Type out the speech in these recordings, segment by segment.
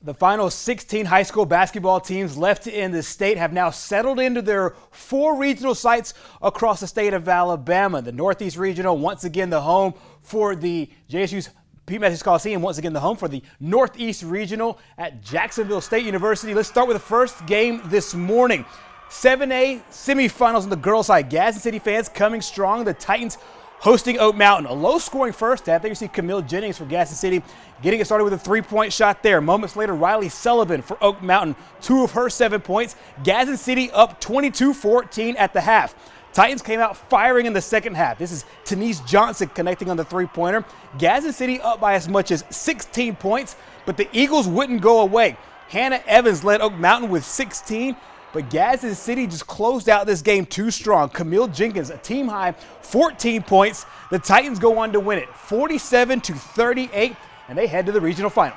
The final 16 high school basketball teams left in the state have now settled into their 4 regional sites across the state of Alabama. The Northeast Regional, once again the home for the JSU's Pete Matthews Coliseum, once again the home for the Northeast Regional at Jacksonville State University. Let's start with the first game this morning. 7A semifinals on the girls' side. Gaza City fans coming strong. The Titans hosting Oak Mountain. A low-scoring first half. There you see Camille Jennings for Gaza City getting it started with a 3-point shot there. Moments later, Riley Sullivan for Oak Mountain. 2 of her 7 points. Gaza City up 22-14 at the half. Titans came out firing in the second half. This is Tenise Johnson connecting on the 3-pointer. Gaza City up by as much as 16 points, but the Eagles wouldn't go away. Hannah Evans led Oak Mountain with 16. But Gaza City just closed out this game too strong. Camille Jenkins, a team high, 14 points. The Titans go on to win it, 47-38, and they head to the regional final.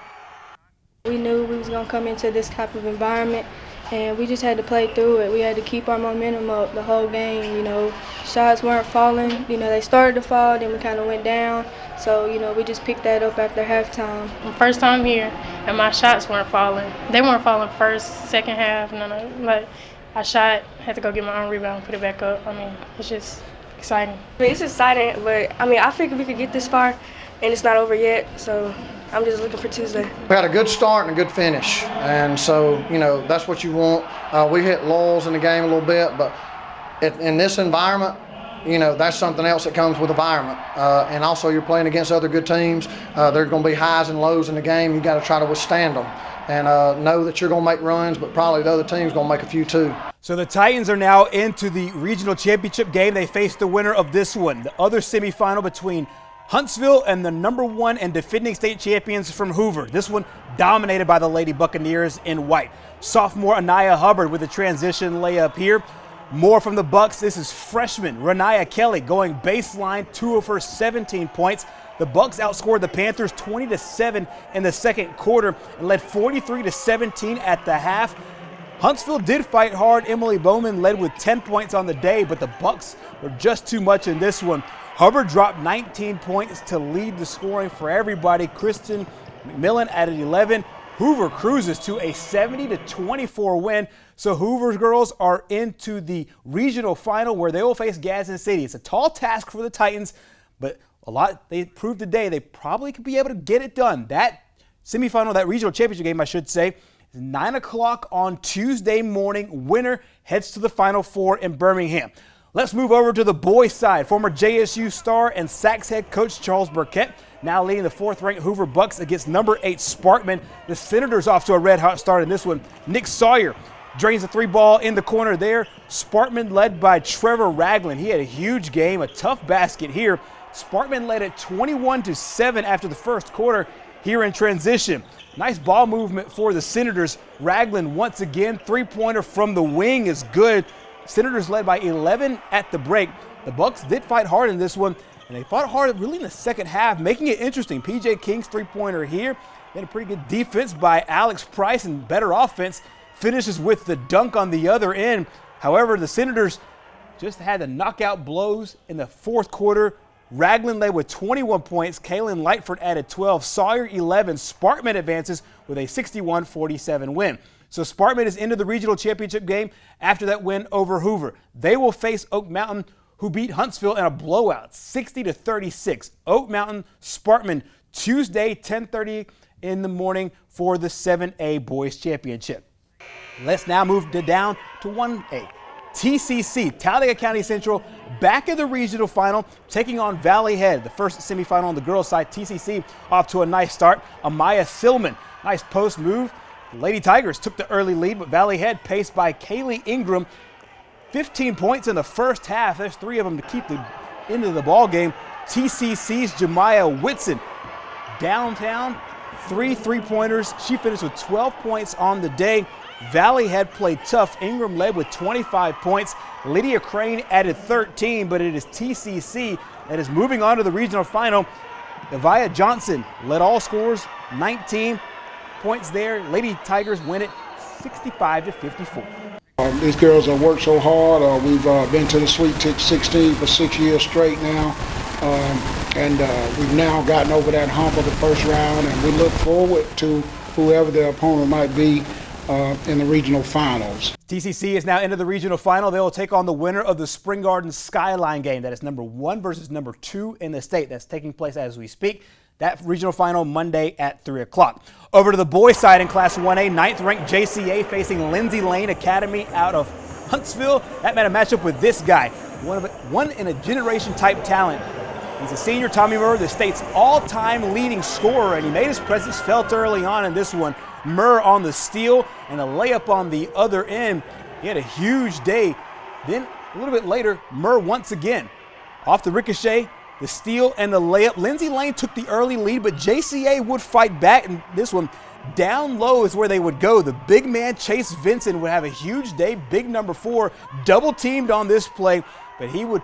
We knew we was going to come into this type of environment, and we just had to play through it. We had to keep our momentum up the whole game. Shots weren't falling. They started to fall, then we kind of went down. So, we just picked that up after halftime. First time here, and my shots weren't falling. They weren't falling first, second half, no. Like, I shot, had to go get my own rebound, put it back up. It's just exciting. It's exciting, but, I figured we could get this far, and it's not over yet, so I'm just looking for Tuesday. We had a good start and a good finish, and so, that's what you want. We hit lulls in the game a little bit, but in this environment, that's something else that comes with environment. And also you're playing against other good teams. There are going to be highs and lows in the game. You got to try to withstand them and know that you're going to make runs, but probably the other team's going to make a few too. So the Titans are now into the regional championship game. They face the winner of this one. The other semifinal between Huntsville and the #1 and defending state champions from Hoover. This one dominated by the Lady Buccaneers in white. Sophomore Anaya Hubbard with a transition layup here. More from the Bucks. This is freshman Renaya Kelly going baseline, 2 of her 17 points. The Bucks outscored the Panthers 20-7 in the second quarter and led 43-17 at the half. Huntsville did fight hard. Emily Bowman led with 10 points on the day, but the Bucks were just too much in this one. Hubbard dropped 19 points to lead the scoring for everybody. Kristen McMillan added 11. Hoover cruises to a 70-24 win. So Hoover's girls are into the regional final where they will face Gaza City. It's a tall task for the Titans, but they proved today they probably could be able to get it done. That semifinal, that regional championship game, I should say, is 9 o'clock on Tuesday morning. Winner heads to the Final Four in Birmingham. Let's move over to the boys' side. Former JSU star and Sacs head coach Charles Burkett now leading the 4th-ranked Hoover Bucks against #8 Sparkman. The Senators off to a red-hot start in this one. Nick Sawyer drains the 3-ball in the corner there. Sparkman led by Trevor Ragland. He had a huge game, a tough basket here. Sparkman led at 21-7 after the first quarter here in transition. Nice ball movement for the Senators. Ragland once again, 3-pointer from the wing is good. Senators led by 11 at the break. The Bucks did fight hard in this one, and they fought hard really in the second half, making it interesting. PJ King's 3-pointer here. Then a pretty good defense by Alex Price and better offense. Finishes with the dunk on the other end. However, the Senators just had the knockout blows in the fourth quarter. Ragland led with 21 points. Kaylin Lightford added 12. Sawyer 11. Sparkman advances with a 61-47 win. So Sparkman is into the regional championship game after that win over Hoover. They will face Oak Mountain, who beat Huntsville in a blowout, 60-36. Oak Mountain, Sparkman, Tuesday, 10:30 in the morning for the 7A Boys Championship. Let's now move down to 1A. TCC, Talladega County Central, back in the regional final, taking on Valley Head. The first semifinal on the girls' side. TCC off to a nice start. Amaya Silman, nice post move. Lady Tigers took the early lead, but Valley Head paced by Kaylee Ingram. 15 points in the first half. There's 3 of them to keep the end of the ball game. TCC's Jemiah Whitson downtown, 3 3-pointers. She finished with 12 points on the day. Valley Head played tough. Ingram led with 25 points. Lydia Crane added 13, but it is TCC that is moving on to the regional final. Evia Johnson led all scorers, 19 points there. Lady Tigers win it 65-54. These girls have worked so hard. We've been to the Sweet 16 for 6 years straight now. And we've now gotten over that hump of the first round, and we look forward to whoever their opponent might be in the regional finals. TCC is now into the regional final. They will take on the winner of the Spring Garden Skyline game. That is #1 versus #2 in the state. That's taking place as we speak. That regional final Monday at 3 o'clock. Over to the boys' side in Class 1A, 9th-ranked JCA facing Lindsey Lane Academy out of Huntsville. That meant a matchup with this guy, one in a generation type talent. He's a senior, Tommy Murr, the state's all-time leading scorer, and he made his presence felt early on in this one. Murr on the steal and a layup on the other end. He had a huge day. Then a little bit later, Murr once again. Off the ricochet, the steal and the layup. Lindsey Lane took the early lead, but JCA would fight back in this one. Down low is where they would go. The big man, Chase Vincent, would have a huge day. Big #4, double teamed on this play, but he would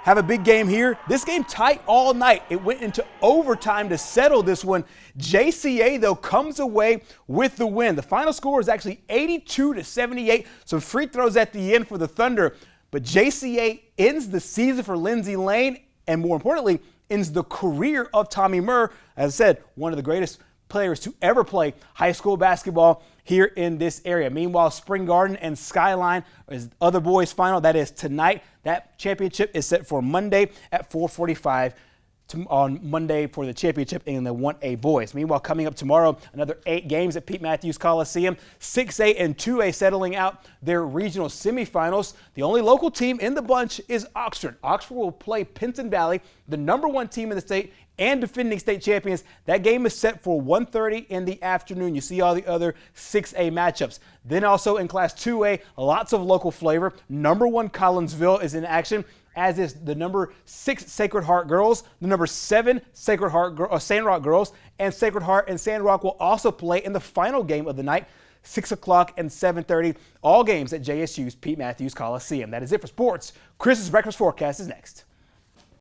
have a big game here. This game tight all night. It went into overtime to settle this one. JCA, though, comes away with the win. The final score is actually 82-78. Some free throws at the end for the Thunder, but JCA ends the season for Lindsey Lane, and more importantly, ends the career of Tommy Murr. As I said, one of the greatest players to ever play high school basketball here in this area. Meanwhile, Spring Garden and Skyline is other boys final. That is tonight. That championship is set for Monday at 4:45 on Monday for the championship in the 1A boys. Meanwhile, coming up tomorrow, another 8 games at Pete Matthews Coliseum. 6A and 2A settling out their regional semifinals. The only local team in the bunch is Oxford. Oxford will play Pinson Valley, the #1 team in the state and defending state champions. That game is set for 1:30 in the afternoon. You see all the other 6A matchups. Then also in Class 2A, lots of local flavor. #1 Collinsville is in action, as is the #6 Sacred Heart girls, the #7 Sacred Heart Sandrock girls, and Sacred Heart and Sandrock will also play in the final game of the night, 6 o'clock and 7:30. All games at JSU's Pete Matthews Coliseum. That is it for sports. Chris's breakfast forecast is next.